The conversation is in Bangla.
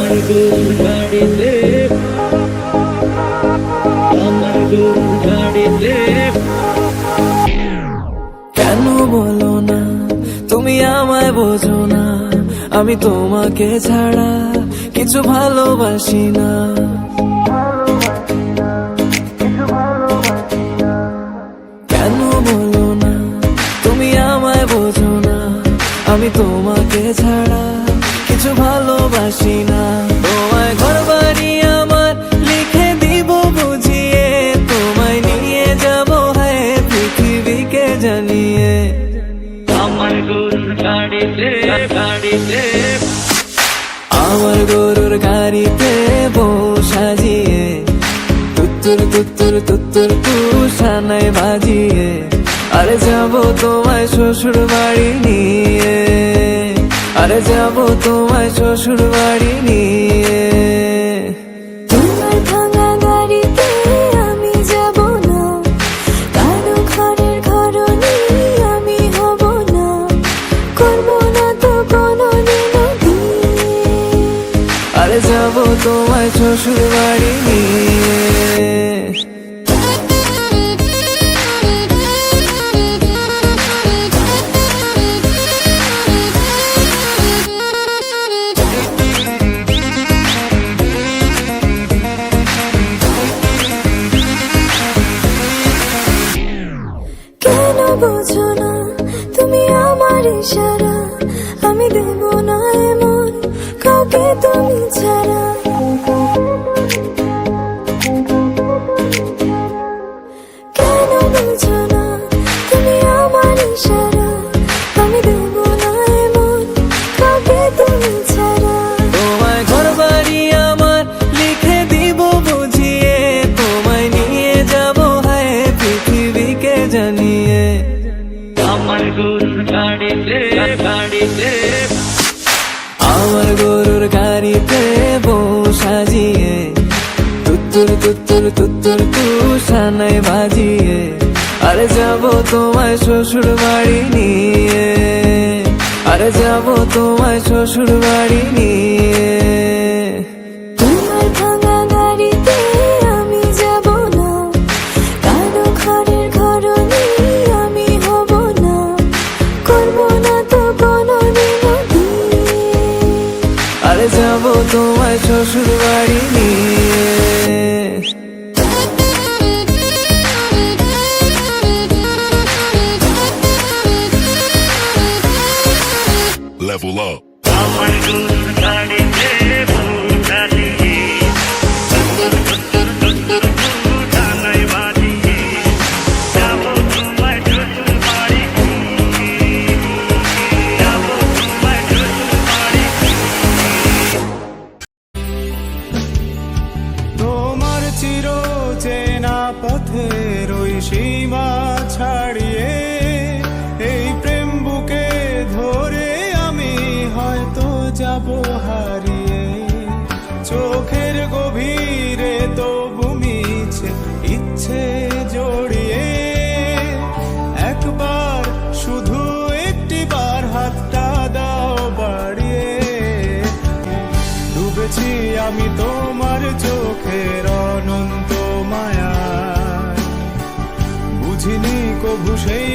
আমার গরুর গাড়িতে, আমার গরুর গাড়িতে। কেন বলো না তুমি আমায় বোঝো না, আমি তোমাকে ছাড়া কিছু ভালোবাসি না। কেন বলো না তুমি আমায় বোঝো না, আমি তোমাকে ছাড়া কিছু ভালোবাসি না। তোমায় ঘর বাড়ি আমার লিখে দিব বুঝিয়ে, তোমায় নিয়ে যাবো হ্যাঁ পৃথিবীকে জানিয়ে। আমার গরুর গাড়িতে, গাড়িতে, আমার গরুর গাড়িতে বউ সাজিয়ে, তুত্তুর তুত্তুর তুত্তুর তুষানায় বাজিয়ে, আরে যাবো তোমায় শ্বশুর বাড়ি নিয়ে, আরে যাবো তোমায় শ্বশুর বাড়ি নিয়ে। তোমার ভাঙা গাড়িতে আমি যাব না, কারো ঘরের ঘরনি আমি হব না, করব না তো কোনোদিনও বিয়ে। আরে যাবো তোমায় শ্বশুর বাড়ি নিয়ে। কেন বোঝো না তুমি আমার ইশারা, আমি দেব না এমন কাউকে তুমি ছাড়া। কেন বোঝো না তুমি আমার ইশারা, আমি দেব না এমন কাউকে তুমি ছাড়া। তোমায় ঘর বাড়ি আমার লিখে দিব বুঝিয়ে, তোমায় নিয়ে যাবো হ্যাঁ পৃথিবীকে জানিয়ে। আমার গরুর গাড়িতে, গাড়িতে, আমার গরুর গাড়িতে বউ সাজিয়ে, তুত্তুর তুত্তুর তুত্তুর তুষানায় বাজিয়ে, আরে যাবো তোমায় শ্বশুর বাড়ি নিয়ে, আরে যাবো তোমায় শ্বশুর বাড়ি নিয়ে। তোমার ভাঙা গাড়িতে আমি যাব না, কারো ঘরের ঘরনি আমি হব না, করব না তো কোনোদিনও বিয়ে। আরে যাবো তোমায় শ্বশুর বাড়ি নিয়ে। Level up. আমার গরুর গাড়িতে বউ সাজিয়ে, তুত্তুর তুত্তুর তুত্তুর তুষানায় বাজিয়ে, যাবো তোমায় শ্বশুর বাড়ি নিয়ে, যাবো তোমায় শ্বশুর বাড়ি নিয়ে। তোমার চির চেনা পথের ওই সীমা ছাড়িয়ে, এই প্রেম বুকে ধরে আমি হয়তো যাব হারিয়ে। চোখের গভীরে তবু মিছে ইচ্ছে জড়িয়ে, একবার শুধু একটিবার হাতটা দাও বাড়িয়ে। ডুবেছি আমি তোমার চোখের অনন্ত মায়ায়, বুঝিনি কভু সেই